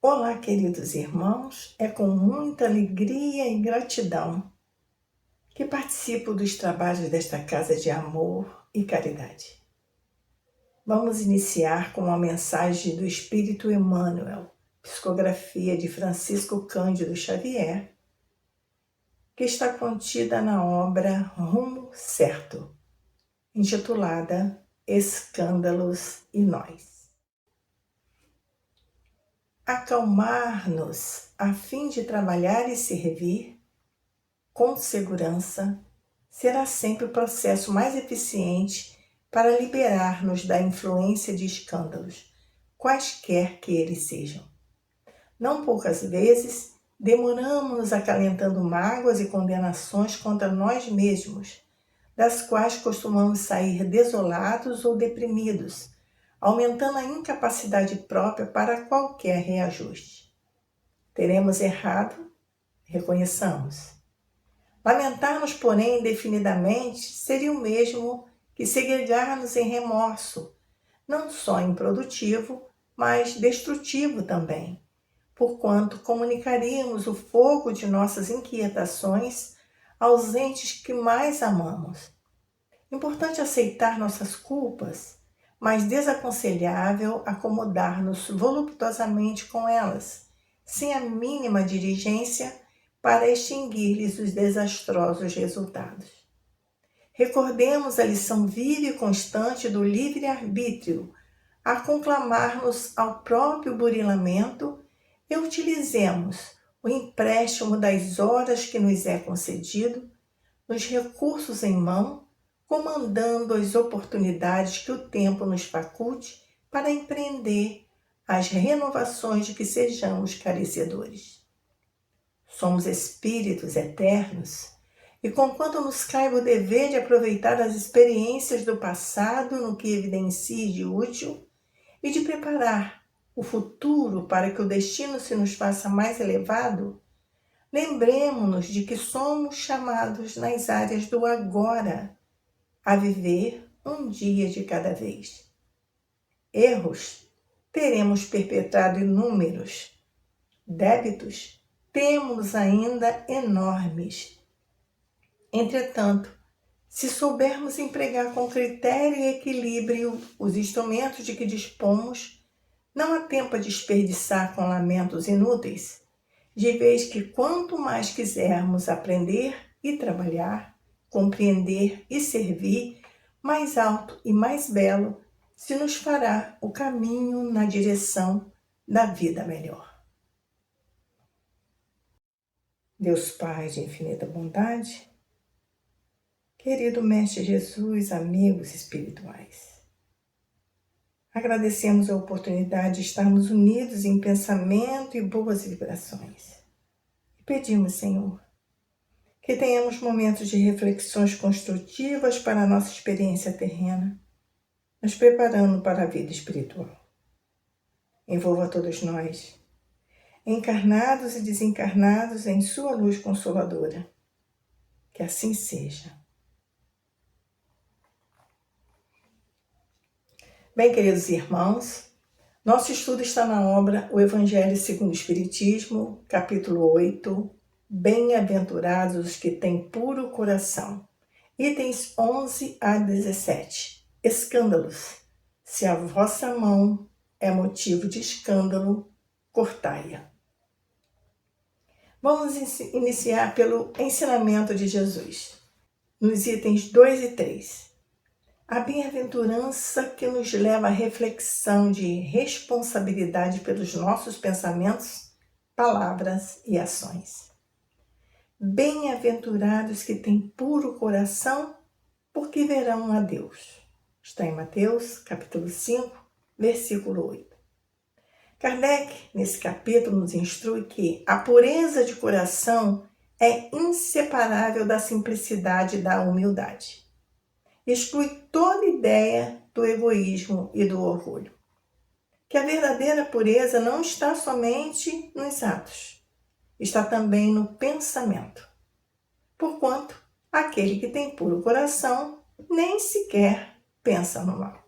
Olá, queridos irmãos, é com muita alegria e gratidão que participo dos trabalhos desta casa de amor e caridade. Vamos iniciar com uma mensagem do Espírito Emmanuel, psicografia de Francisco Cândido Xavier, que está contida na obra Rumo Certo, intitulada Escândalos e Nós. Acalmar-nos a fim de trabalhar e servir com segurança será sempre o processo mais eficiente para liberar-nos da influência de escândalos, quaisquer que eles sejam. Não poucas vezes demoramos-nos acalentando mágoas e condenações contra nós mesmos, das quais costumamos sair desolados ou deprimidos, aumentando a incapacidade própria para qualquer reajuste. Teremos errado? Reconheçamos. Lamentar-nos, porém, indefinidamente seria o mesmo que segregar-nos em remorso, não só improdutivo, mas destrutivo também, porquanto comunicaríamos o fogo de nossas inquietações aos entes que mais amamos. Importante aceitar nossas culpas, mas desaconselhável acomodar-nos voluptuosamente com elas, sem a mínima diligência para extinguir-lhes os desastrosos resultados. Recordemos a lição viva e constante do livre-arbítrio, a conclamar-nos ao próprio burilamento e utilizemos o empréstimo das horas que nos é concedido, nos recursos em mão, comandando as oportunidades que o tempo nos faculte para empreender as renovações de que sejamos carecedores. Somos espíritos eternos e, conquanto nos caiba o dever de aproveitar as experiências do passado no que evidencie de útil e de preparar o futuro para que o destino se nos faça mais elevado, lembremo-nos de que somos chamados nas áreas do agora a viver um dia de cada vez. Erros teremos perpetrado inúmeros, débitos temos ainda enormes. Entretanto, se soubermos empregar com critério e equilíbrio os instrumentos de que dispomos, não há tempo a desperdiçar com lamentos inúteis, de vez que quanto mais quisermos aprender e trabalhar, compreender e servir, mais alto e mais belo se nos fará o caminho na direção da vida melhor. Deus Pai de infinita bondade, querido Mestre Jesus, amigos espirituais, agradecemos a oportunidade de estarmos unidos em pensamento e boas vibrações. E pedimos, Senhor, que tenhamos momentos de reflexões construtivas para a nossa experiência terrena, nos preparando para a vida espiritual. Envolva todos nós, encarnados e desencarnados, em sua luz consoladora. Que assim seja. Bem, queridos irmãos, nosso estudo está na obra O Evangelho segundo o Espiritismo, capítulo 8, Bem-aventurados os que têm puro coração. Itens 11 a 17. Escândalos. Se a vossa mão é motivo de escândalo, cortai-a. Vamos iniciar pelo ensinamento de Jesus, nos itens 2 e 3. A bem-aventurança que nos leva à reflexão de responsabilidade pelos nossos pensamentos, palavras e ações. Bem-aventurados que têm puro coração, porque verão a Deus. Está em Mateus, capítulo 5, versículo 8. Kardec, nesse capítulo, nos instrui que a pureza de coração é inseparável da simplicidade e da humildade. Exclui toda ideia do egoísmo e do orgulho. Que a verdadeira pureza não está somente nos atos, está também no pensamento. Porquanto, aquele que tem puro coração nem sequer pensa no mal.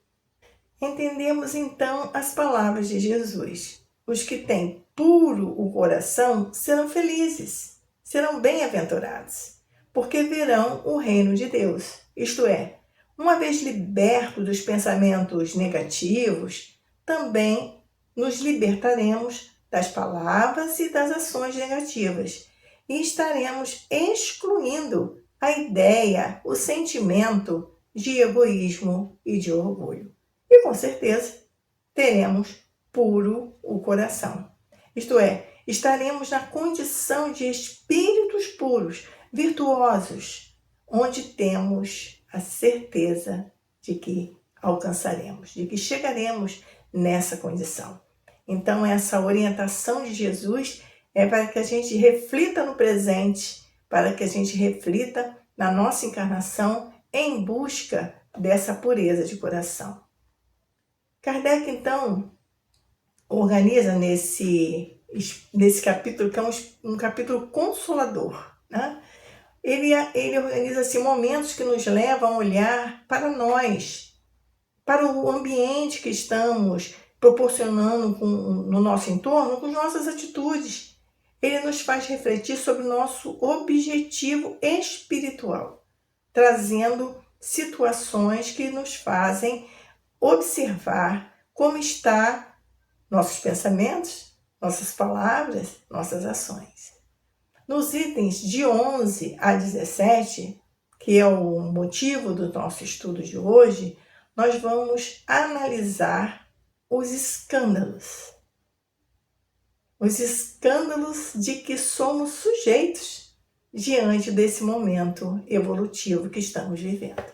Entendemos então as palavras de Jesus. Os que têm puro o coração serão felizes, serão bem-aventurados, porque verão o reino de Deus. Isto é, uma vez libertos dos pensamentos negativos, também nos libertaremos das palavras e das ações negativas e estaremos excluindo a ideia, o sentimento de egoísmo e de orgulho. E com certeza teremos puro o coração. Isto é, estaremos na condição de espíritos puros, virtuosos, onde temos a certeza de que alcançaremos, de que chegaremos nessa condição. Então, essa orientação de Jesus é para que a gente reflita no presente, para que a gente reflita na nossa encarnação em busca dessa pureza de coração. Kardec, então, organiza nesse capítulo, que é um capítulo consolador, né? Ele organiza assim, momentos que nos levam a olhar para nós, para o ambiente que estamos proporcionando no nosso entorno, com nossas atitudes. Ele nos faz refletir sobre o nosso objetivo espiritual, trazendo situações que nos fazem observar como está nossos pensamentos, nossas palavras, nossas ações. Nos itens de 11 a 17, que é o motivo do nosso estudo de hoje, nós vamos analisar os escândalos. Os escândalos de que somos sujeitos diante desse momento evolutivo que estamos vivendo.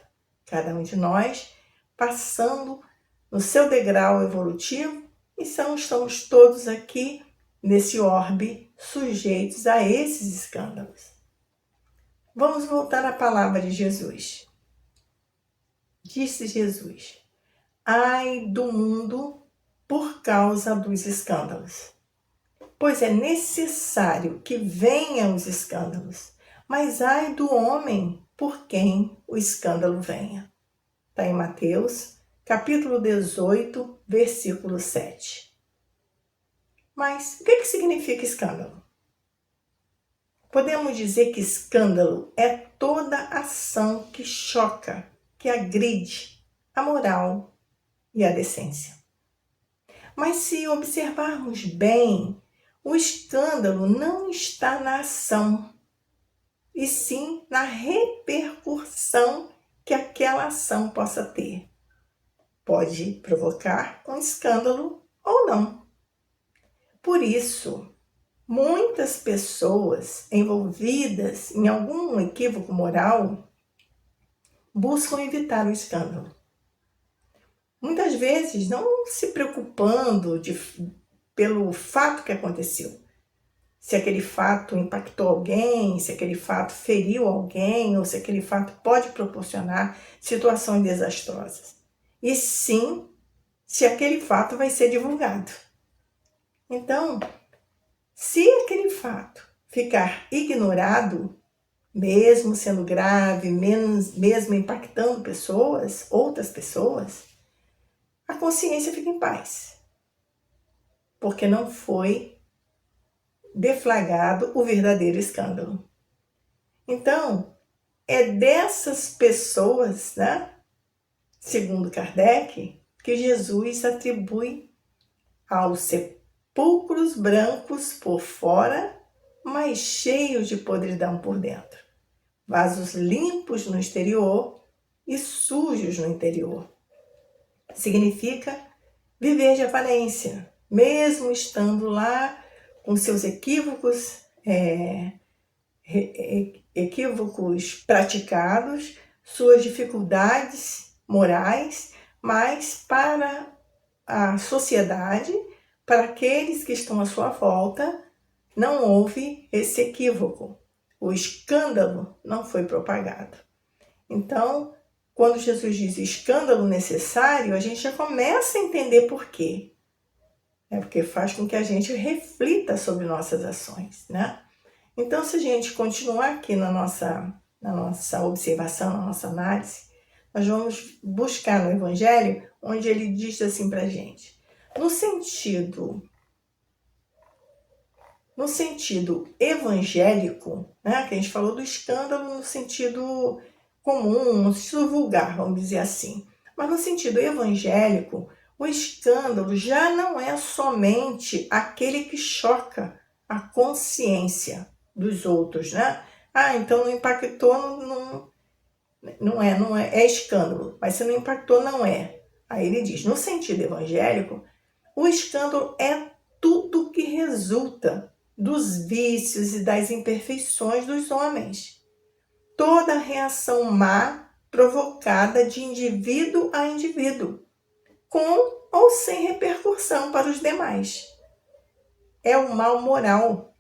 Cada um de nós passando no seu degrau evolutivo e estamos todos aqui nesse orbe sujeitos a esses escândalos. Vamos voltar à palavra de Jesus. Disse Jesus: ai do mundo por causa dos escândalos. Pois é necessário que venham os escândalos, mas ai do homem por quem o escândalo venha. Está em Mateus, capítulo 18, versículo 7. Mas o que significa escândalo? Podemos dizer que escândalo é toda ação que choca, que agride a moral e a decência. Mas se observarmos bem, o escândalo não está na ação, e sim na repercussão que aquela ação possa ter. Pode provocar um escândalo ou não. Por isso, muitas pessoas envolvidas em algum equívoco moral buscam evitar o escândalo. Muitas vezes não se preocupando pelo fato que aconteceu. Se aquele fato impactou alguém, se aquele fato feriu alguém, ou se aquele fato pode proporcionar situações desastrosas. E sim, se aquele fato vai ser divulgado. Então, se aquele fato ficar ignorado, mesmo sendo grave, mesmo impactando pessoas, outras pessoas, a consciência fica em paz. Porque não foi deflagrado o verdadeiro escândalo. Então, é dessas pessoas, né, segundo Kardec, que Jesus atribui aos sepulcros brancos por fora, mas cheios de podridão por dentro. Vasos limpos no exterior e sujos no interior. Significa viver de aparência, mesmo estando lá com seus equívocos praticados, suas dificuldades morais, mas para a sociedade, para aqueles que estão à sua volta, não houve esse equívoco. O escândalo não foi propagado. Então, quando Jesus diz escândalo necessário, a gente já começa a entender por quê. Porque faz com que a gente reflita sobre nossas ações, né? Então, se a gente continuar aqui na nossa observação, na nossa análise, nós vamos buscar no Evangelho, onde ele diz assim para a gente: no sentido No sentido evangélico, né, que a gente falou do escândalo no sentido comum, no sentido vulgar, vamos dizer assim. Mas no sentido evangélico, o escândalo já não é somente aquele que choca a consciência dos outros, né? Ah, então não impactou, é escândalo. Mas se não impactou, não é. Aí ele diz, no sentido evangélico, o escândalo é tudo que resulta dos vícios e das imperfeições dos homens. Toda reação má provocada de indivíduo a indivíduo, com ou sem repercussão para os demais. É o mal moral,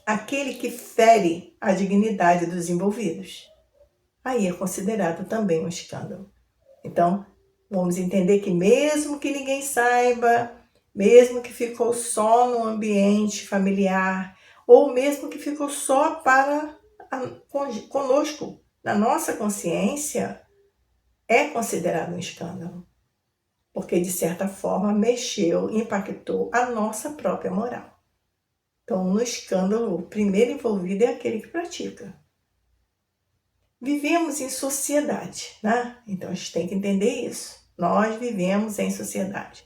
aquele que fere a dignidade dos envolvidos. Aí é considerado também um escândalo. Então, vamos entender que mesmo que ninguém saiba, mesmo que ficou só no ambiente familiar, ou mesmo que ficou só conosco, na nossa consciência, é considerado um escândalo. Porque, de certa forma, mexeu, impactou a nossa própria moral. Então, no escândalo, o primeiro envolvido é aquele que pratica. Vivemos em sociedade, né? Então a gente tem que entender isso. Nós vivemos em sociedade.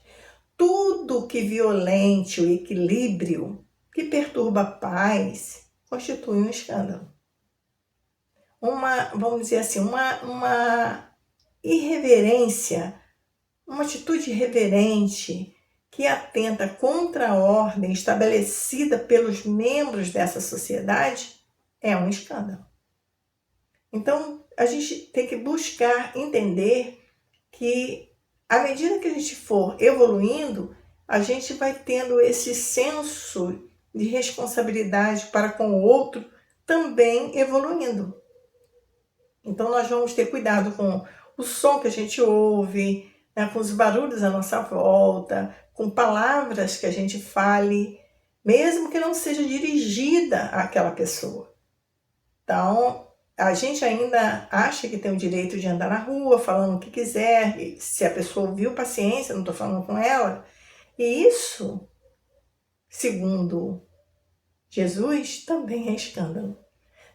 Tudo que violente o equilíbrio, que perturba a paz, constitui um escândalo. Vamos dizer assim, uma irreverência, uma atitude irreverente que atenta contra a ordem estabelecida pelos membros dessa sociedade é um escândalo. Então, a gente tem que buscar entender que, à medida que a gente for evoluindo, a gente vai tendo esse senso de responsabilidade para com o outro também evoluindo. Então, nós vamos ter cuidado com o som que a gente ouve, né, com os barulhos à nossa volta, com palavras que a gente fale, mesmo que não seja dirigida àquela pessoa. Então, a gente ainda acha que tem o direito de andar na rua falando o que quiser, e se a pessoa ouviu, paciência, não estou falando com ela. E isso, segundo Jesus, também é escândalo.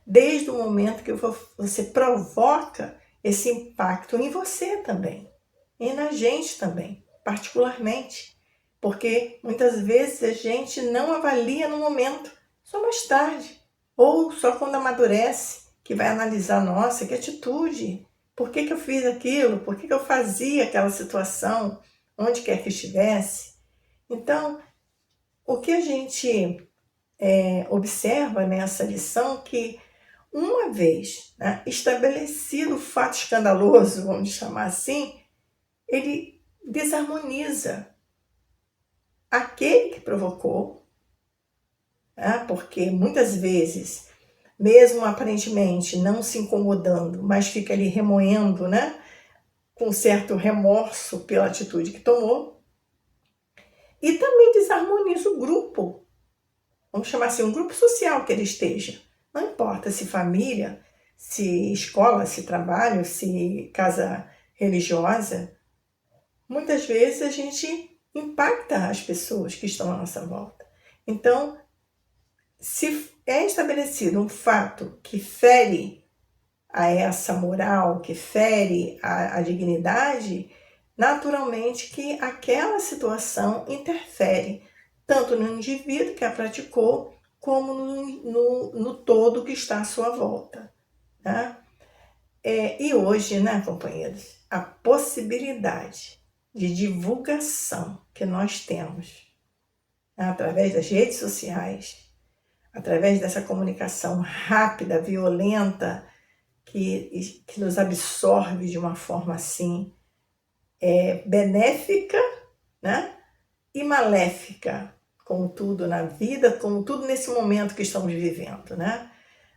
Desde o momento que você provoca esse impacto em você também, e na gente também, particularmente. Porque muitas vezes a gente não avalia no momento, só mais tarde, ou só quando amadurece, que vai analisar, nossa, que atitude, por que eu fiz aquilo, por que eu fazia aquela situação, onde quer que estivesse. Então, o que a gente observa nessa lição que, uma vez, né, estabelecido o fato escandaloso, vamos chamar assim, ele desarmoniza aquele que provocou, né, porque muitas vezes, mesmo aparentemente não se incomodando, mas fica ali remoendo, né, com certo remorso pela atitude que tomou, e também desarmoniza o grupo, vamos chamar assim, um grupo social que ele esteja. Não importa se família, se escola, se trabalho, se casa religiosa, muitas vezes a gente impacta as pessoas que estão à nossa volta. Então, se é estabelecido um fato que fere a essa moral, que fere a dignidade, naturalmente que aquela situação interfere tanto no indivíduo que a praticou, como no todo que está à sua volta. Né? E hoje, né, companheiros, a possibilidade de divulgação que nós temos, né, através das redes sociais, através dessa comunicação rápida, violenta, que nos absorve de uma forma assim benéfica, né? E maléfica, como tudo na vida, como tudo nesse momento que estamos vivendo, né?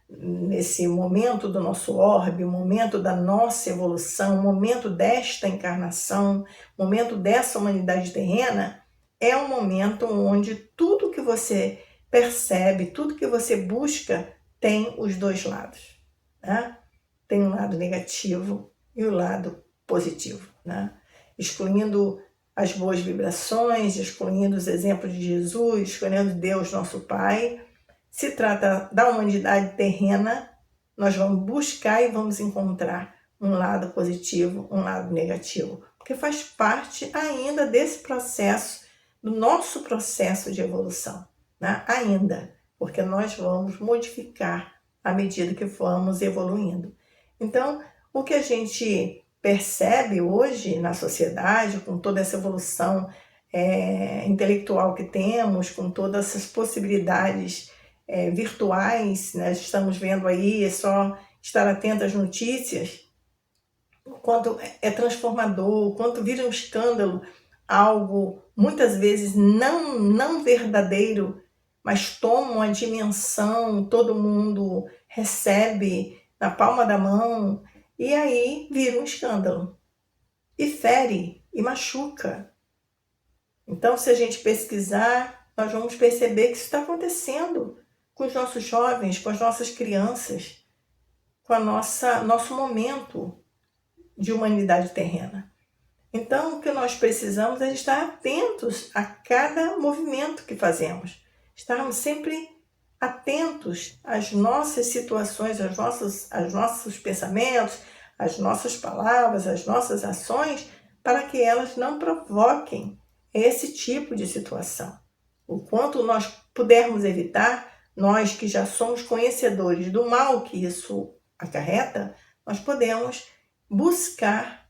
Nesse momento do nosso orbe, momento da nossa evolução, momento desta encarnação, momento dessa humanidade terrena, é um momento onde tudo que você percebe, tudo que você busca tem os dois lados, né? Tem um lado negativo e o lado positivo, né? Excluindo as boas vibrações, excluindo os exemplos de Jesus, escolhendo Deus, nosso Pai. Se trata da humanidade terrena, nós vamos buscar e vamos encontrar um lado positivo, um lado negativo, porque faz parte ainda desse processo, do nosso processo de evolução, né? Ainda, porque nós vamos modificar à medida que formos evoluindo. Então, o que a gente percebe hoje na sociedade, com toda essa evolução intelectual que temos, com todas essas possibilidades virtuais, né? Estamos vendo aí, é só estar atento às notícias, o quanto é transformador, o quanto vira um escândalo, algo muitas vezes não verdadeiro, mas toma uma dimensão, todo mundo recebe na palma da mão, e aí vira um escândalo, e fere, e machuca. Então, se a gente pesquisar, nós vamos perceber que isso está acontecendo com os nossos jovens, com as nossas crianças, com nosso momento de humanidade terrena. Então, o que nós precisamos é estar atentos a cada movimento que fazemos. Estarmos sempre atentos às nossas situações, aos nossos pensamentos, às nossas palavras, às nossas ações, para que elas não provoquem esse tipo de situação. O quanto nós pudermos evitar, nós que já somos conhecedores do mal que isso acarreta, nós podemos buscar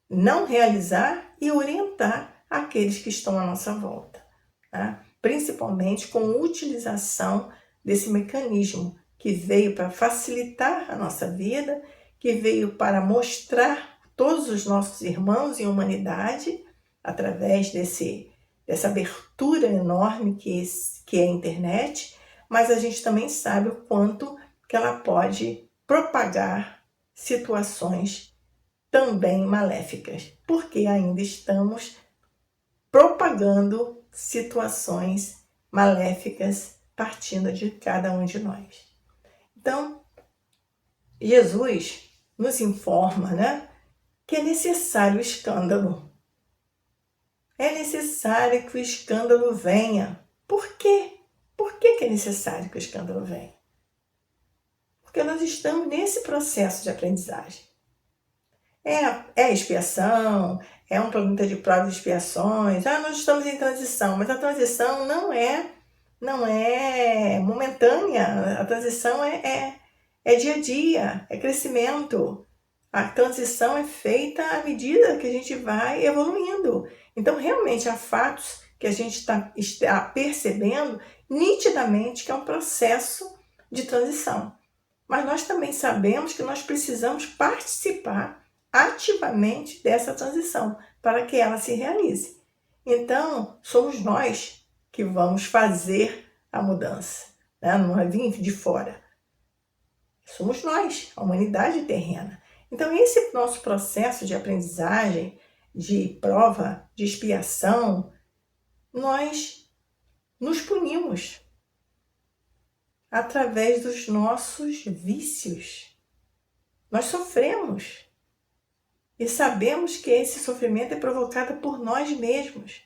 não realizar e orientar aqueles que estão à nossa volta, tá? Principalmente com a utilização desse mecanismo que veio para facilitar a nossa vida, que veio para mostrar todos os nossos irmãos em humanidade, através dessa abertura enorme que é a internet, mas a gente também sabe o quanto que ela pode propagar situações também maléficas, porque ainda estamos propagando situações maléficas partindo de cada um de nós. Então, Jesus nos informa, né, que é necessário o escândalo. É necessário que o escândalo venha. Por quê? Por que é necessário que o escândalo venha? Porque nós estamos nesse processo de aprendizagem. É expiação, é um pergunta de provas e expiações. Nós estamos em transição, mas a transição não é momentânea. A transição é dia a dia, é crescimento. A transição é feita à medida que a gente vai evoluindo. Então, realmente, há fatos que a gente está percebendo nitidamente que é um processo de transição. Mas nós também sabemos que nós precisamos participar ativamente dessa transição para que ela se realize. Então, somos nós que vamos fazer a mudança, né? Não é vir de fora. Somos nós, a humanidade terrena. Então, esse nosso processo de aprendizagem, de prova, de expiação, nós nos punimos através dos nossos vícios. Nós sofremos. E sabemos que esse sofrimento é provocado por nós mesmos.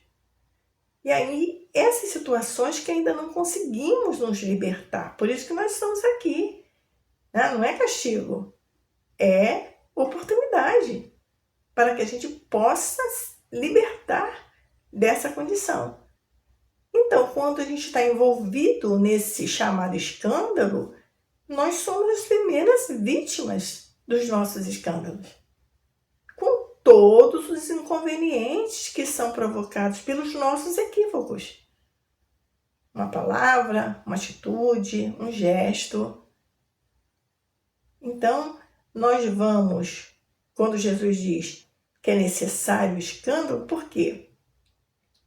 E aí, essas situações que ainda não conseguimos nos libertar. Por isso que nós estamos aqui. Né? Não é castigo. É oportunidade para que a gente possa libertar dessa condição. Então, quando a gente está envolvido nesse chamado escândalo, nós somos as primeiras vítimas dos nossos escândalos. Com todos os inconvenientes que são provocados pelos nossos equívocos. Uma palavra, uma atitude, um gesto. Então, nós vamos, quando Jesus diz que é necessário o escândalo, por quê?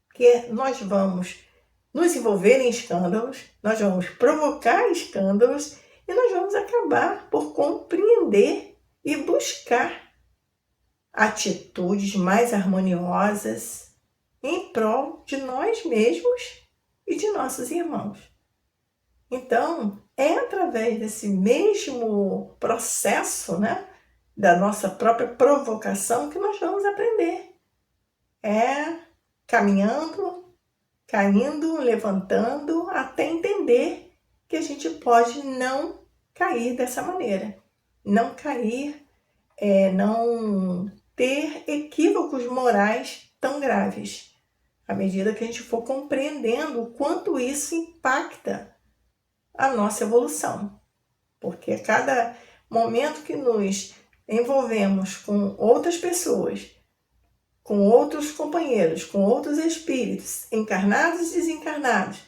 Porque nós vamos nos envolver em escândalos, nós vamos provocar escândalos e nós vamos acabar por compreender e buscar atitudes mais harmoniosas em prol de nós mesmos e de nossos irmãos. Então, é através desse mesmo processo, né, da nossa própria provocação que nós vamos aprender. É caminhando, caindo, levantando, até entender que a gente pode não cair dessa maneira. Não cair, não ter equívocos morais tão graves, à medida que a gente for compreendendo o quanto isso impacta a nossa evolução. Porque a cada momento que nos envolvemos com outras pessoas, com outros companheiros, com outros espíritos, encarnados e desencarnados,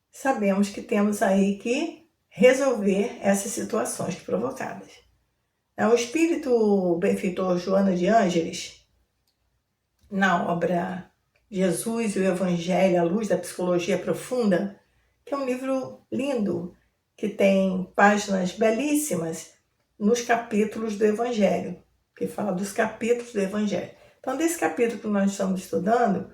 sabemos que temos aí que resolver essas situações provocadas. O espírito benfeitor Joana de Ângeles, na obra Jesus e o Evangelho à Luz da Psicologia Profunda, que é um livro lindo, que tem páginas belíssimas nos capítulos do Evangelho, que fala dos capítulos do Evangelho. Então, desse capítulo que nós estamos estudando,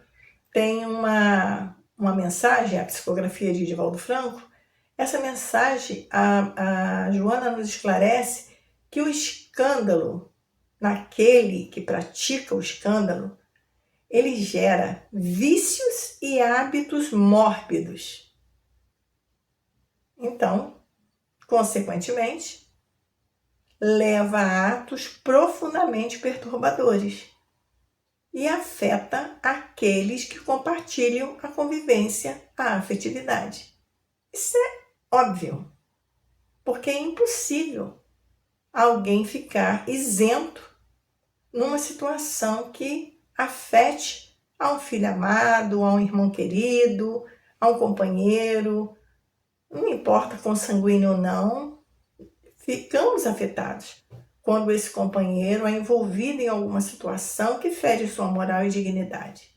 tem uma mensagem, a psicografia de Divaldo Franco. Essa mensagem, a Joana nos esclarece que o escândalo, naquele que pratica o escândalo, ele gera vícios e hábitos mórbidos. Então, consequentemente, leva a atos profundamente perturbadores e afeta aqueles que compartilham a convivência, a afetividade. Isso é óbvio, porque é impossível alguém ficar isento numa situação que afete a um filho amado, a um irmão querido, a um companheiro, não importa consanguíneo ou não, ficamos afetados quando esse companheiro é envolvido em alguma situação que fere sua moral e dignidade.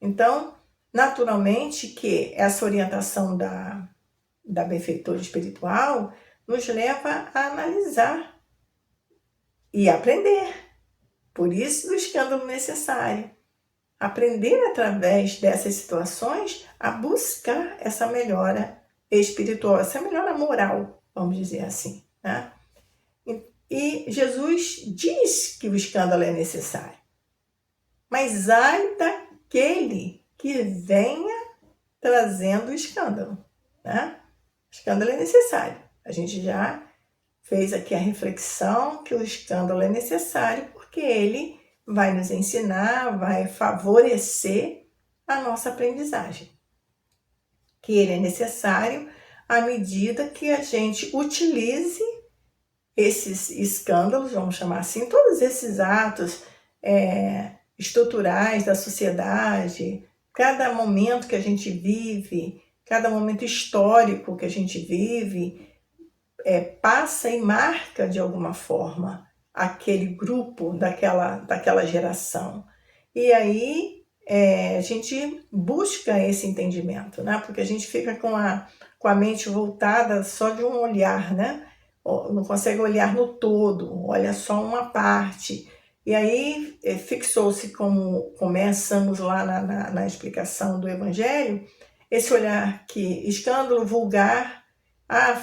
Então, naturalmente que essa orientação da benfeitora espiritual nos leva a analisar e aprender. Por isso, o escândalo necessário. Aprender através dessas situações a buscar essa melhora espiritual, essa melhora moral, vamos dizer assim, né? E Jesus diz que o escândalo é necessário. Mas ai daquele que venha trazendo o escândalo, né? O escândalo é necessário. A gente já fez aqui a reflexão que o escândalo é necessário porque ele vai nos ensinar, vai favorecer a nossa aprendizagem. Que ele é necessário à medida que a gente utilize esses escândalos, vamos chamar assim, todos esses atos estruturais da sociedade, cada momento que a gente vive, cada momento histórico que a gente vive, passa e marca de alguma forma aquele grupo daquela geração. E aí a gente busca esse entendimento, né? Porque a gente fica com a mente voltada só de um olhar, né? Não consegue olhar no todo, olha só uma parte. E aí fixou-se, como começamos lá na explicação do Evangelho, esse olhar que escândalo vulgar,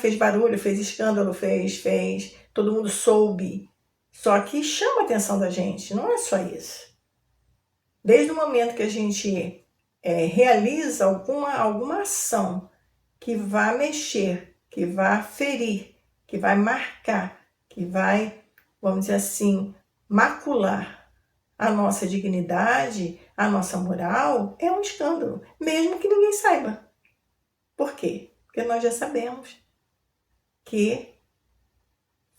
fez barulho, fez escândalo, fez, todo mundo soube. Só que chama a atenção da gente, não é só isso. Desde o momento que a gente realiza alguma ação que vá mexer, que vá ferir, que vai marcar, que vai, vamos dizer assim, macular a nossa dignidade, a nossa moral, é um escândalo, mesmo que ninguém saiba. Por quê? Porque nós já sabemos que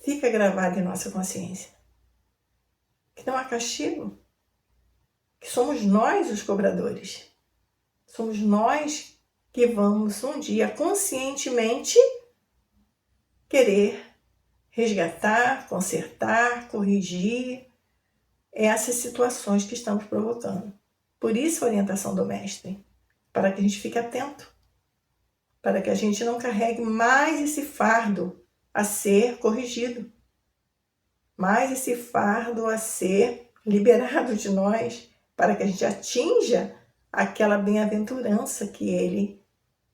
fica gravado em nossa consciência que não há castigo, que somos nós os cobradores. Somos nós que vamos um dia conscientemente querer resgatar, consertar, corrigir essas situações que estamos provocando. Por isso a orientação do mestre, para que a gente fique atento, para que a gente não carregue mais esse fardo a ser corrigido, mais esse fardo a ser liberado de nós, para que a gente atinja aquela bem-aventurança que ele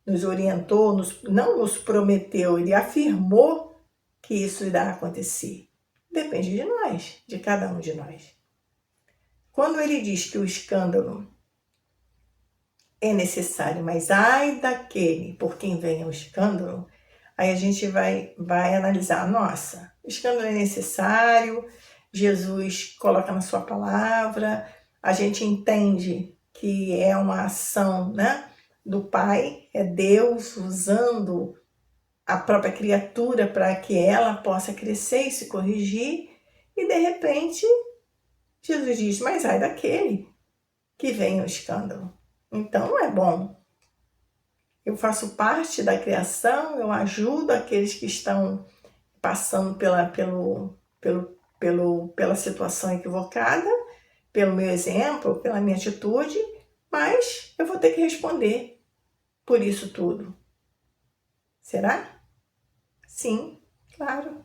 nos orientou, não nos prometeu, ele afirmou que isso irá acontecer. Depende de nós, de cada um de nós. Quando ele diz que o escândalo é necessário, mas ai daquele por quem vem o escândalo, aí a gente vai analisar, nossa, o escândalo é necessário, Jesus coloca na sua palavra, a gente entende que é uma ação, né, do Pai, é Deus usando a própria criatura para que ela possa crescer e se corrigir, e de repente Jesus diz, mas ai daquele que vem o escândalo. Então não é bom. Eu faço parte da criação, eu ajudo aqueles que estão passando pela situação equivocada, pelo meu exemplo, pela minha atitude, mas eu vou ter que responder por isso tudo. Será? Sim, claro.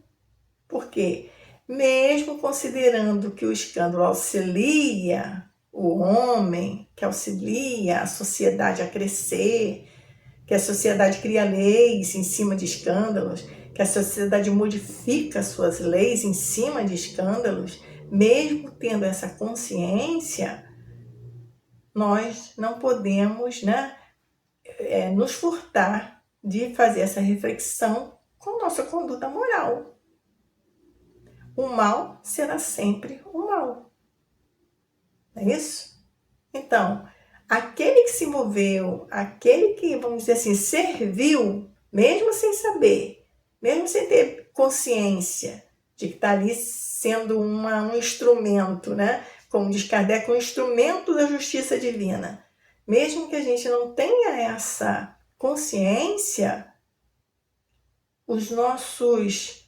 Porque mesmo considerando que o escândalo auxilia o homem, que auxilia a sociedade a crescer, que a sociedade cria leis em cima de escândalos, que a sociedade modifica suas leis em cima de escândalos, mesmo tendo essa consciência, nós não podemos, né, nos furtar de fazer essa reflexão com nossa conduta moral. O mal será sempre o mal. Não é isso? Então, aquele que se moveu, aquele que, vamos dizer assim, serviu, mesmo sem saber, mesmo sem ter consciência de que está ali sendo um instrumento, né? Como diz Kardec, um instrumento da justiça divina. Mesmo que a gente não tenha essa consciência, os nossos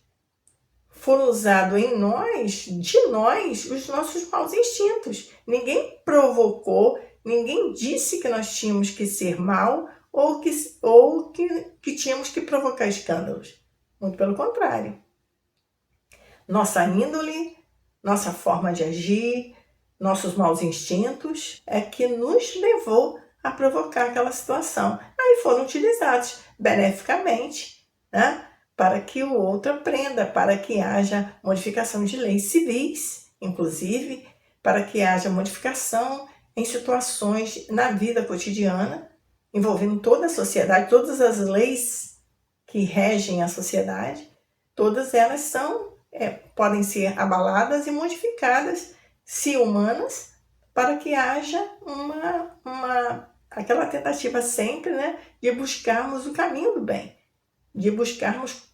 foram usados em nós, de nós, os nossos maus instintos. Ninguém provocou, ninguém disse que nós tínhamos que ser mal ou que tínhamos que provocar escândalos. Muito pelo contrário. Nossa índole, nossa forma de agir, nossos maus instintos é que nos levou a provocar aquela situação. Aí foram utilizados beneficamente, né? Para que o outro aprenda, para que haja modificação de leis civis, inclusive, para que haja modificação em situações na vida cotidiana, envolvendo toda a sociedade, todas as leis que regem a sociedade, todas elas podem ser abaladas e modificadas, se humanas, para que haja aquela tentativa sempre, né, de buscarmos o caminho do bem, de buscarmos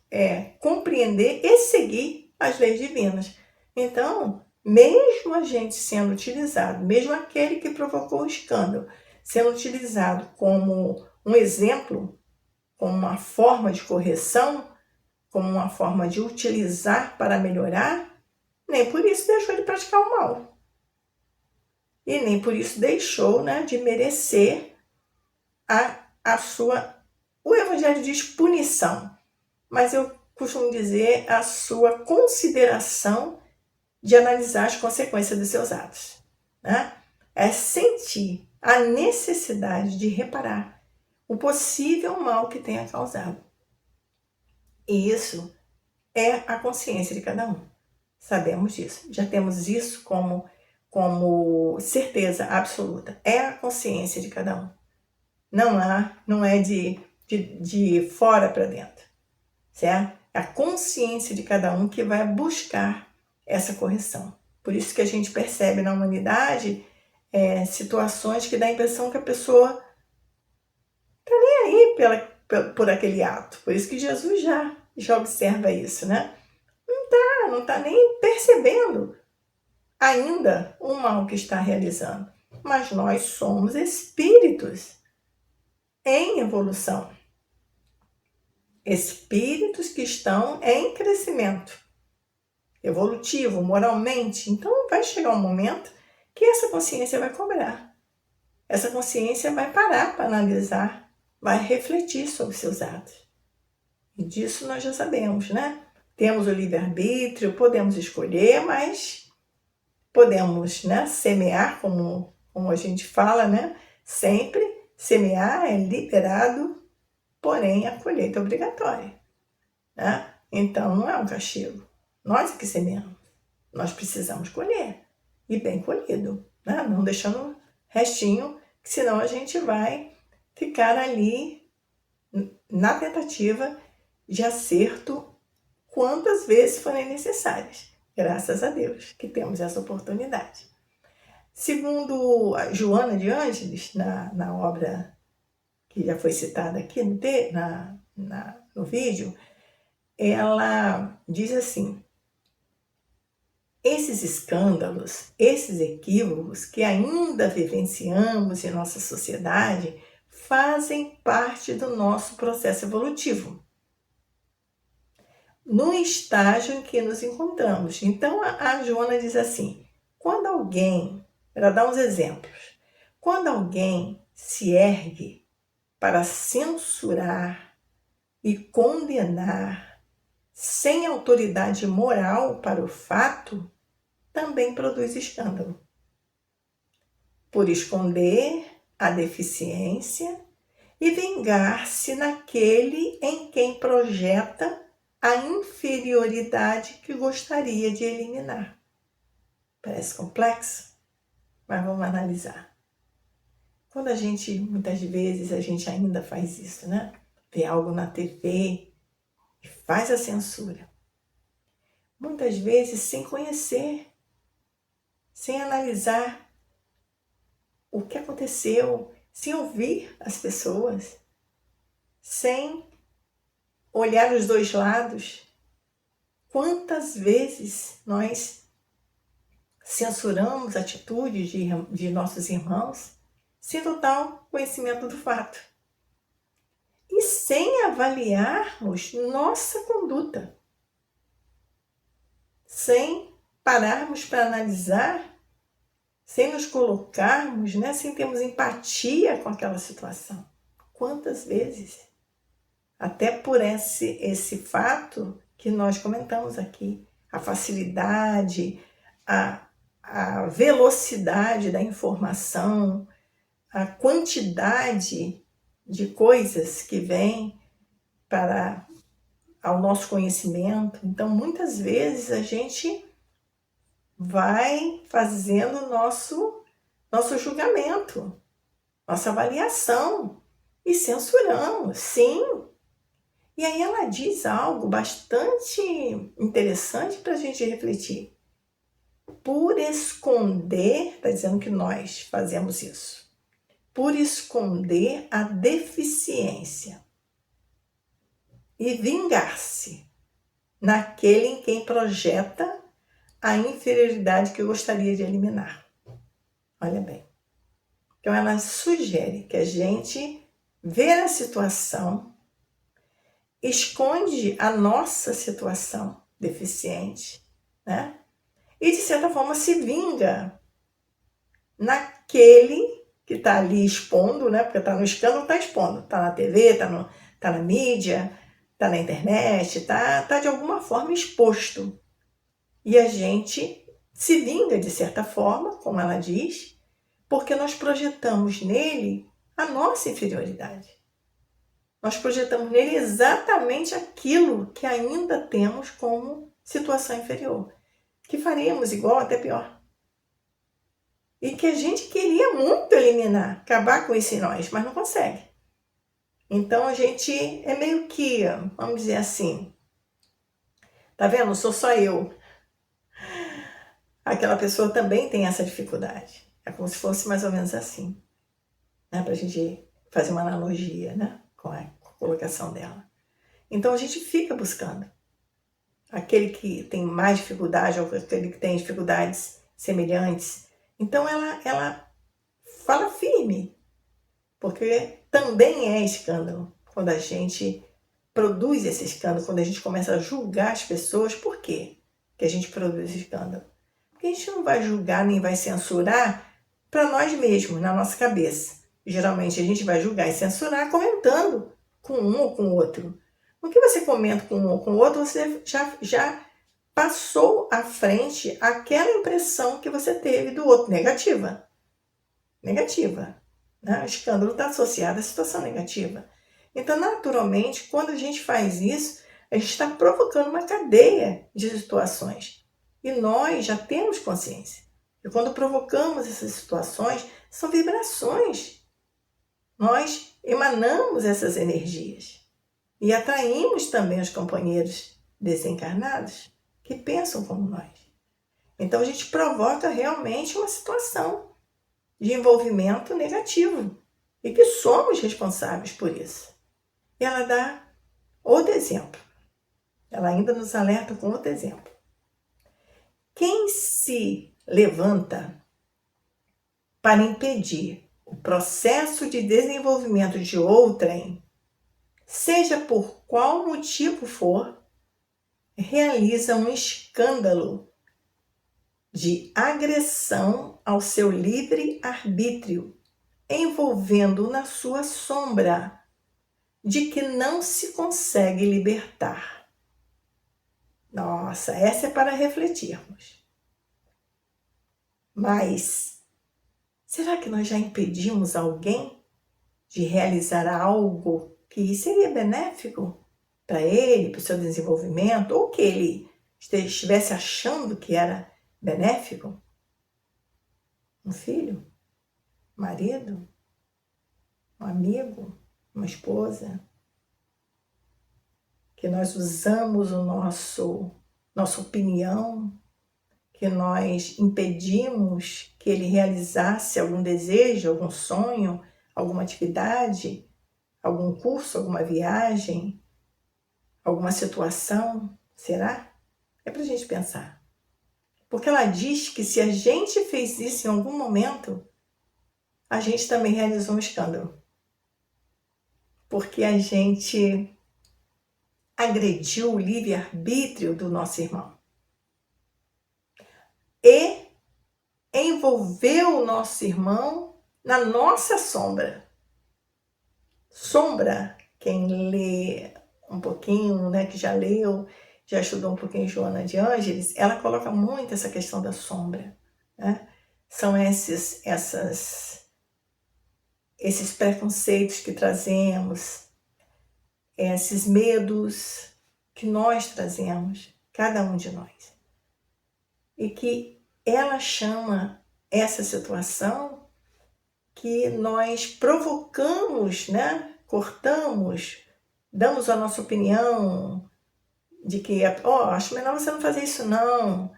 compreender e seguir as leis divinas. Então, mesmo a gente sendo utilizado, mesmo aquele que provocou o escândalo, sendo utilizado como um exemplo, como uma forma de correção, como uma forma de utilizar para melhorar, nem por isso deixou de praticar o mal. E nem por isso deixou, né, de merecer o Evangelho diz punição, mas eu costumo dizer a sua consideração de analisar as consequências dos seus atos, né? É sentir a necessidade de reparar o possível mal que tenha causado. E isso é a consciência de cada um. Sabemos disso, já temos isso como certeza absoluta. É a consciência de cada um. Não é de fora para dentro, certo? É a consciência de cada um que vai buscar essa correção. Por isso que a gente percebe na humanidade situações que dá a impressão que a pessoa está nem aí por aquele ato. Por isso que Jesus já observa isso, né? Não está nem percebendo ainda o mal que está realizando. Mas nós somos espíritos em evolução. Espíritos que estão em crescimento evolutivo, moralmente. Então vai chegar um momento que essa consciência vai cobrar. Essa consciência vai parar para analisar, vai refletir sobre seus atos. E disso nós já sabemos, né? Temos o livre-arbítrio, podemos escolher, mas podemos, né, semear, como a gente fala, né? Sempre semear é liberado, porém a colheita é obrigatória, né? Então não é um castigo. Nós que semeamos, nós precisamos colher, e bem colhido, né? Não deixando restinho senão a gente vai ficar ali na tentativa de acerto quantas vezes forem necessárias. Graças a Deus que temos essa oportunidade. Segundo a Joana de Ângeles, na obra que já foi citada aqui no vídeo, ela diz assim: esses escândalos, esses equívocos que ainda vivenciamos em nossa sociedade fazem parte do nosso processo evolutivo, no estágio em que nos encontramos. Então a Joana diz assim: quando alguém, ela dá uns exemplos, quando alguém se ergue para censurar e condenar sem autoridade moral para o fato, também produz escândalo. Por esconder a deficiência e vingar-se naquele em quem projeta a inferioridade que gostaria de eliminar. Parece complexo, mas vamos analisar. Quando muitas vezes a gente ainda faz isso, né? Vê algo na TV e faz a censura. Muitas vezes sem conhecer, sem analisar o que aconteceu, sem ouvir as pessoas, sem olhar os dois lados. Quantas vezes nós censuramos atitudes de nossos irmãos sem total conhecimento do fato e sem avaliarmos nossa conduta, sem pararmos para analisar, sem nos colocarmos, né, sem termos empatia com aquela situação. Quantas vezes? Até por esse fato que nós comentamos aqui, a facilidade, a velocidade da informação, a quantidade de coisas que vem ao nosso conhecimento. Então, muitas vezes a gente vai fazendo nosso julgamento, nossa avaliação e censuramos, sim. E aí ela diz algo bastante interessante para a gente refletir. Por esconder, está dizendo que nós fazemos isso, por esconder a deficiência e vingar-se naquele em quem projeta a inferioridade que eu gostaria de eliminar. Olha bem. Então ela sugere que a gente vê a situação, esconde a nossa situação deficiente, né? E de certa forma se vinga naquele que está ali expondo, né? Porque está no escândalo, está expondo. Está na TV, está na mídia, está na internet, está de alguma forma exposto. E a gente se vinga de certa forma, como ela diz, porque nós projetamos nele a nossa inferioridade. Nós projetamos nele exatamente aquilo que ainda temos como situação inferior, que faríamos igual, até pior. E que a gente queria muito eliminar, acabar com isso em nós, mas não consegue. Então a gente é meio que, vamos dizer assim, tá vendo? Não sou só eu. Aquela pessoa também tem essa dificuldade. É como se fosse mais ou menos assim, né? Para a gente fazer uma analogia, né? Com a colocação dela. Então a gente fica buscando aquele que tem mais dificuldade ou aquele que tem dificuldades semelhantes. Então ela fala firme, porque também é escândalo quando a gente produz esse escândalo, quando a gente começa a julgar as pessoas. Por quê que a gente produz escândalo? Porque a gente não vai julgar nem vai censurar para nós mesmos, na nossa cabeça. Geralmente a gente vai julgar e censurar comentando com um ou com o outro. No que você comenta com um ou com o outro, você já passou à frente aquela impressão que você teve do outro, negativa. Negativa. Né? O escândalo está associado à situação negativa. Então, naturalmente, quando a gente faz isso, a gente está provocando uma cadeia de situações. E nós já temos consciência. E quando provocamos essas situações, São vibrações. Nós emanamos essas energias e atraímos também os companheiros desencarnados que pensam como nós. Então a gente provoca realmente uma situação de envolvimento negativo e que somos responsáveis por isso. E ela dá outro exemplo. Ela ainda nos alerta com outro exemplo. Quem se levanta para impedir o processo de desenvolvimento de outrem, seja por qual motivo for, realiza um escândalo de agressão ao seu livre-arbítrio, envolvendo-o na sua sombra, de que não se consegue libertar. Nossa, essa é para refletirmos. Mas será que nós já impedimos alguém de realizar algo que seria benéfico para ele, para o seu desenvolvimento, ou que ele estivesse achando que era benéfico? Um filho? Um marido? Um amigo? Uma esposa? Que nós usamos nossa opinião, que nós impedimos que ele realizasse algum desejo, algum sonho, alguma atividade, algum curso, alguma viagem, alguma situação? Será? É para a gente pensar. Porque ela diz que se a gente fez isso em algum momento, a gente também realizou um escândalo. Porque a gente agrediu o livre-arbítrio do nosso irmão. E envolveu o nosso irmão na nossa sombra. Sombra, quem lê um pouquinho, né, que já leu, já estudou um pouquinho Joana de Ângeles, ela coloca muito essa questão da sombra, né? São esses preconceitos que trazemos, esses medos que nós trazemos, cada um de nós. E que ela chama essa situação que nós provocamos, né? Cortamos, damos a nossa opinião de que, acho melhor você não fazer isso não.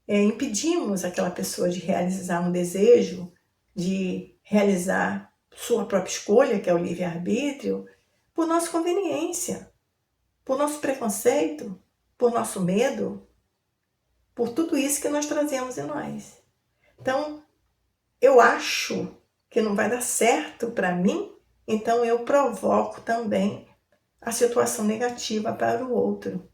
Impedimos aquela pessoa de realizar um desejo, de realizar sua própria escolha, que é o livre-arbítrio, por nossa conveniência, por nosso preconceito, por nosso medo, por tudo isso que nós trazemos em nós. Então, eu acho que não vai dar certo para mim, então eu provoco também a situação negativa para o outro.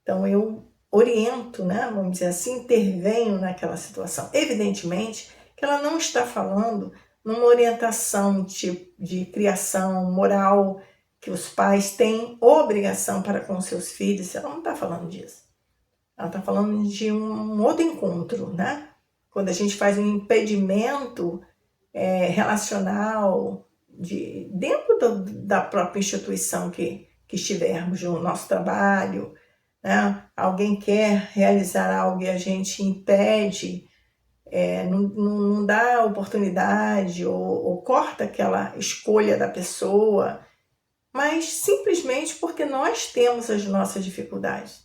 Então eu oriento, né, vamos dizer assim, intervenho naquela situação. Evidentemente que ela não está falando numa orientação de criação moral que os pais têm obrigação para com seus filhos. Ela não está falando disso. Ela está falando de um outro encontro, né? Quando a gente faz um impedimento relacional dentro da própria instituição que estivermos, no nosso trabalho, né? Alguém quer realizar algo e a gente impede, não dá oportunidade ou corta aquela escolha da pessoa, mas simplesmente porque nós temos as nossas dificuldades.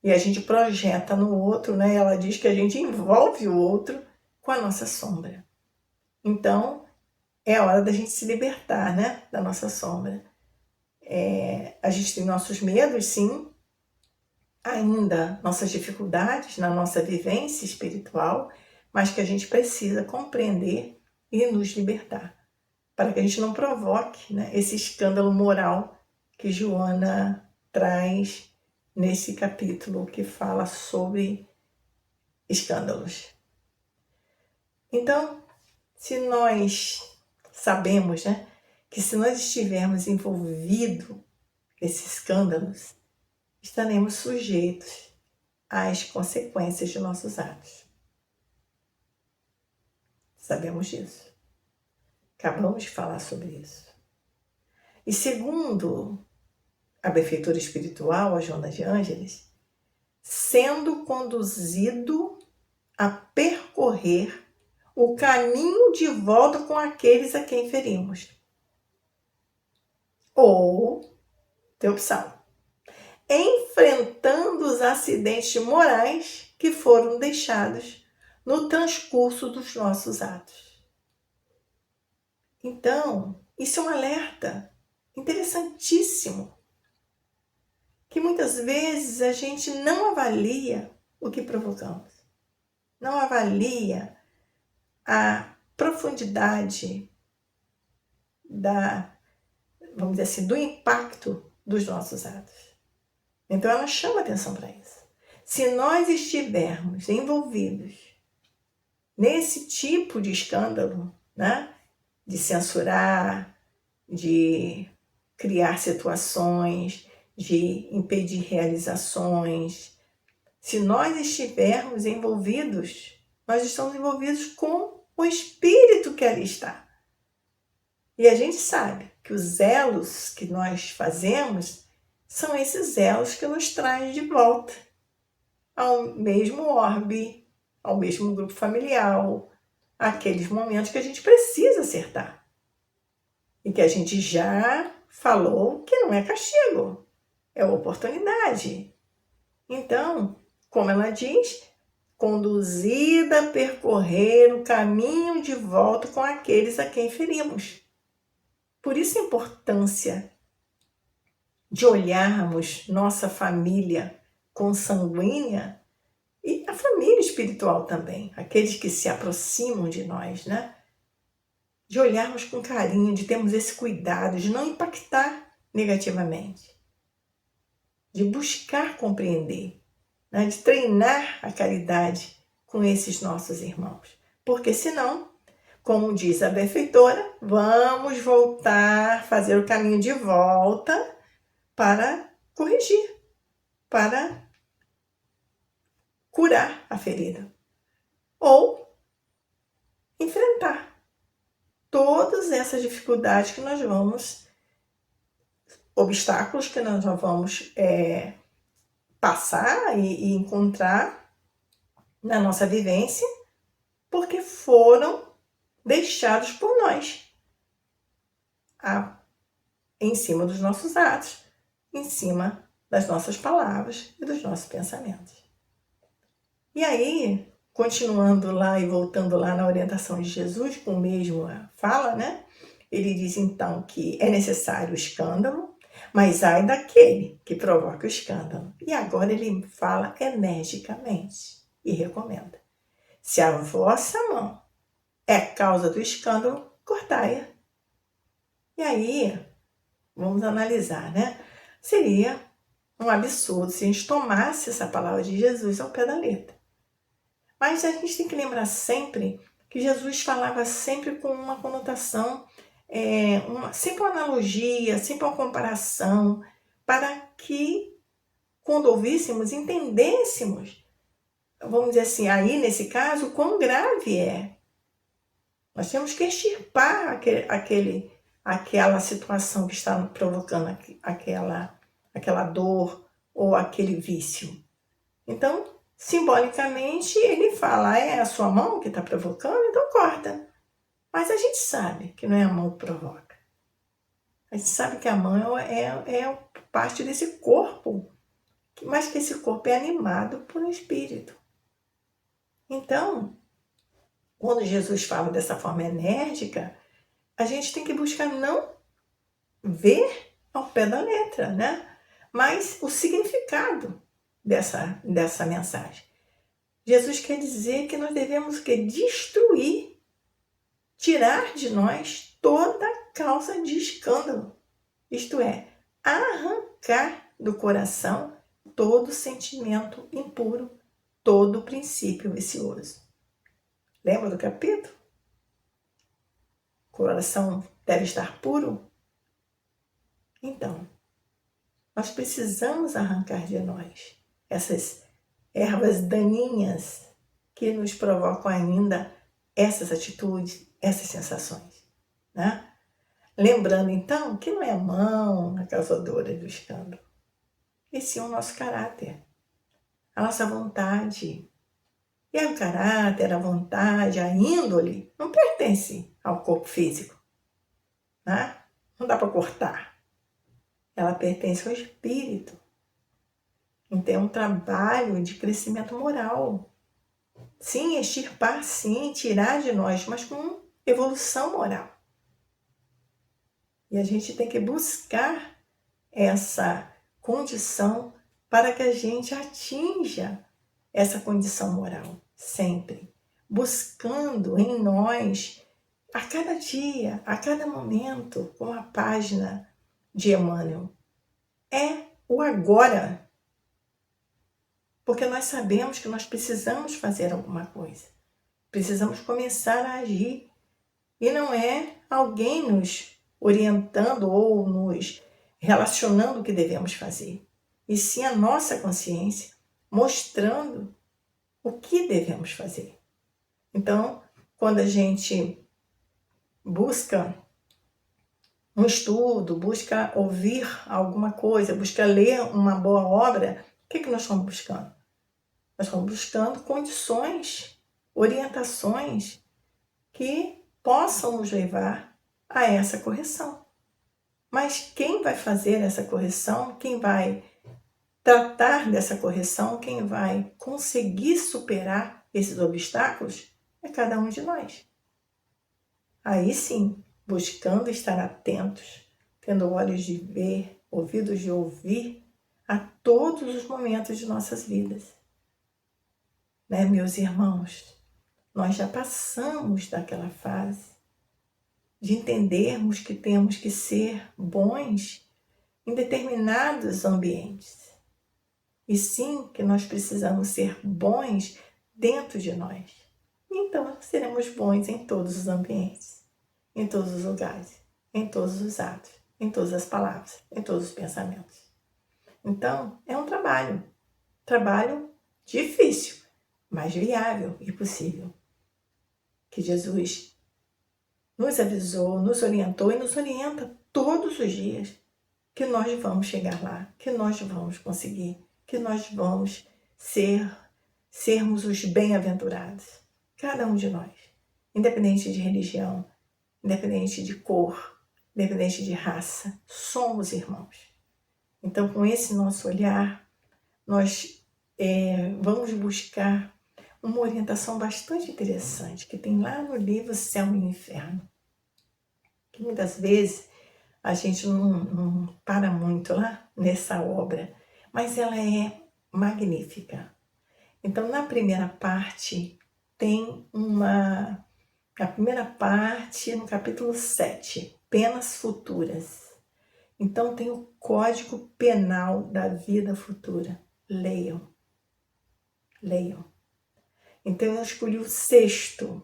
E a gente projeta no outro, né? Ela diz que a gente envolve o outro com a nossa sombra. Então, é hora da gente se libertar, né? Da nossa sombra. A gente tem nossos medos, sim, ainda nossas dificuldades na nossa vivência espiritual, mas que a gente precisa compreender e nos libertar, para que a gente não provoque, né, esse escândalo moral que Joana traz nesse capítulo que fala sobre escândalos. Então, se nós sabemos, né, que se nós estivermos envolvidos nesses escândalos, estaremos sujeitos às consequências de nossos atos. Sabemos disso. Acabamos de falar sobre isso. E segundo a benfeitora espiritual, a Joana de Ângeles, sendo conduzido a percorrer o caminho de volta com aqueles a quem ferimos. Ou, tem opção, enfrentando os acidentes morais que foram deixados no transcurso dos nossos atos. Então, isso é um alerta interessantíssimo, que muitas vezes a gente não avalia o que provocamos, não avalia a profundidade vamos dizer assim, do impacto dos nossos atos. Então ela chama atenção para isso. Se nós estivermos envolvidos nesse tipo de escândalo, né, de censurar, de criar situações, de impedir realizações, se nós estivermos envolvidos, nós estamos envolvidos com o espírito que ali está. E a gente sabe que os elos que nós fazemos são esses elos que nos trazem de volta ao mesmo orbe, ao mesmo grupo familiar, aqueles momentos que a gente precisa acertar. E que a gente já falou que não é castigo, é oportunidade. Então, como ela diz, conduzida a percorrer o caminho de volta com aqueles a quem ferimos. Por isso a importância de olharmos nossa família consanguínea e a família espiritual também, aqueles que se aproximam de nós, né? De olharmos com carinho, de termos esse cuidado, de não impactar negativamente, de buscar compreender, né? De treinar a caridade com esses nossos irmãos. Porque senão, como diz a benfeitora, vamos voltar, fazer o caminho de volta para corrigir, para curar a ferida. Ou enfrentar todas essas dificuldades que nós vamos, obstáculos que nós vamos passar e encontrar na nossa vivência, porque foram deixados por nós em cima dos nossos atos, em cima das nossas palavras e dos nossos pensamentos. E aí, continuando lá e voltando lá na orientação de Jesus, com o mesmo fala, né? Ele diz então que é necessário o escândalo, mas ai daquele que provoca o escândalo. E agora ele fala energicamente e recomenda. Se a vossa mão é causa do escândalo, cortai-a. E aí, vamos analisar, né? Seria um absurdo se a gente tomasse essa palavra de Jesus ao pé da letra. Mas a gente tem que lembrar sempre que Jesus falava sempre com uma conotação, sempre uma analogia, sempre uma comparação, para que, quando ouvíssemos, entendêssemos, vamos dizer assim, aí nesse caso, quão grave é. Nós temos que extirpar aquela situação que está provocando aquela dor ou aquele vício. Então, simbolicamente, ele fala, é a sua mão que está provocando, então corta. Mas a gente sabe que não é a mão que provoca. A gente sabe que a mão é parte desse corpo, mas que esse corpo é animado por um espírito. Então, quando Jesus fala dessa forma enérgica, a gente tem que buscar não ver ao pé da letra, né? Mas o significado dessa mensagem. Jesus quer dizer que nós devemos destruir, tirar de nós toda causa de escândalo. Isto é, arrancar do coração todo sentimento impuro, todo princípio vicioso. Lembra do capítulo? O coração deve estar puro? Então, nós precisamos arrancar de nós essas ervas daninhas que nos provocam ainda essas atitudes, essas sensações, né? Lembrando, então, que não é a mão a causadora do escândalo, e sim o nosso caráter, a nossa vontade, E o caráter, a vontade, a índole não pertence ao corpo físico, né? Não dá para cortar. Ela pertence ao espírito. Então é um trabalho de crescimento moral. Sim, extirpar, sim, tirar de nós, mas com evolução moral. E a gente tem que buscar essa condição para que a gente atinja essa condição moral, sempre. Buscando em nós, a cada dia, a cada momento, como a página de Emmanuel, é o agora. Porque nós sabemos que nós precisamos fazer alguma coisa. Precisamos começar a agir. E não é alguém nos orientando ou nos relacionando o que devemos fazer. E sim a nossa consciência mostrando o que devemos fazer. Então, quando a gente busca um estudo, busca ouvir alguma coisa, busca ler uma boa obra, o que nós estamos buscando? Nós estamos buscando condições, orientações que possam nos levar a essa correção. Mas quem vai fazer essa correção, quem vai tratar dessa correção, quem vai conseguir superar esses obstáculos é cada um de nós. Aí sim, buscando estar atentos, tendo olhos de ver, ouvidos de ouvir a todos os momentos de nossas vidas. Né, meus irmãos? Nós já passamos daquela fase de entendermos que temos que ser bons em determinados ambientes. E sim que nós precisamos ser bons dentro de nós. Então seremos bons em todos os ambientes, em todos os lugares, em todos os atos, em todas as palavras, em todos os pensamentos. Então é um trabalho difícil, mas viável e possível. Que Jesus nos avisou, nos orientou e nos orienta todos os dias que nós vamos chegar lá, que nós vamos conseguir, que nós vamos sermos os bem-aventurados. Cada um de nós, independente de religião, independente de cor, independente de raça, somos irmãos. Então, com esse nosso olhar, nós vamos buscar uma orientação bastante interessante que tem lá no livro Céu e Inferno. Que muitas vezes a gente não para muito lá nessa obra, mas ela é magnífica. Então, na primeira parte, tem a primeira parte, no capítulo 7, Penas Futuras. Então, tem o Código Penal da Vida Futura. Leiam. Então, eu escolhi o sexto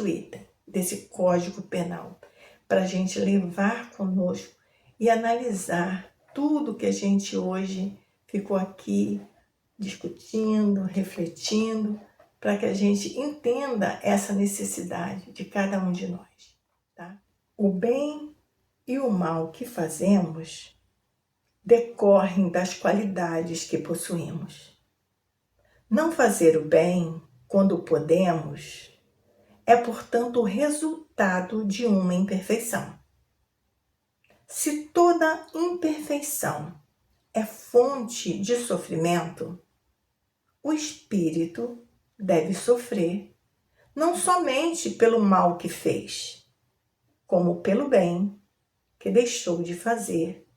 item desse Código Penal, para a gente levar conosco e analisar tudo que a gente hoje ficou aqui discutindo, refletindo, para que a gente entenda essa necessidade de cada um de nós. Tá? O bem e o mal que fazemos decorrem das qualidades que possuímos. Não fazer o bem quando podemos é, portanto, o resultado de uma imperfeição. Se toda imperfeição é fonte de sofrimento, o espírito deve sofrer não somente pelo mal que fez, como pelo bem que deixou de fazer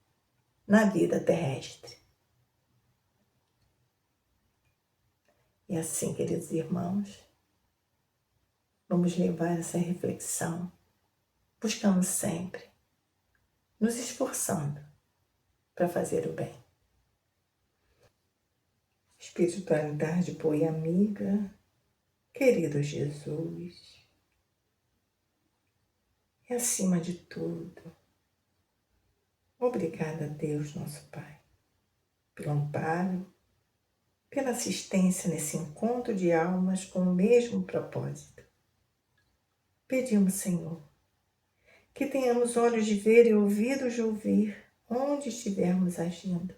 na vida terrestre. E assim, queridos irmãos, vamos levar essa reflexão, buscando sempre, nos esforçando para fazer o bem. Espiritualidade boa e amiga, querido Jesus, e acima de tudo, obrigada a Deus, nosso Pai, pelo amparo, pela assistência nesse encontro de almas com o mesmo propósito. Pedimos, Senhor, que tenhamos olhos de ver e ouvidos de ouvir onde estivermos agindo.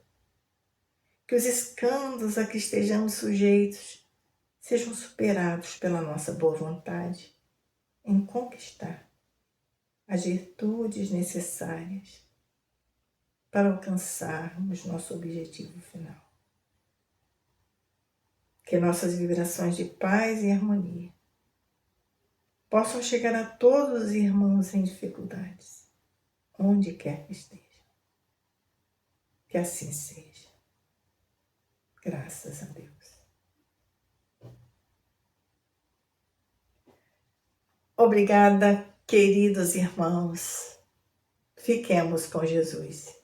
Que os escândalos a que estejamos sujeitos sejam superados pela nossa boa vontade em conquistar as virtudes necessárias para alcançarmos nosso objetivo final. Que nossas vibrações de paz e harmonia possam chegar a todos os irmãos em dificuldades, onde quer que estejam. Que assim seja. Graças a Deus. Obrigada, queridos irmãos. Fiquemos com Jesus.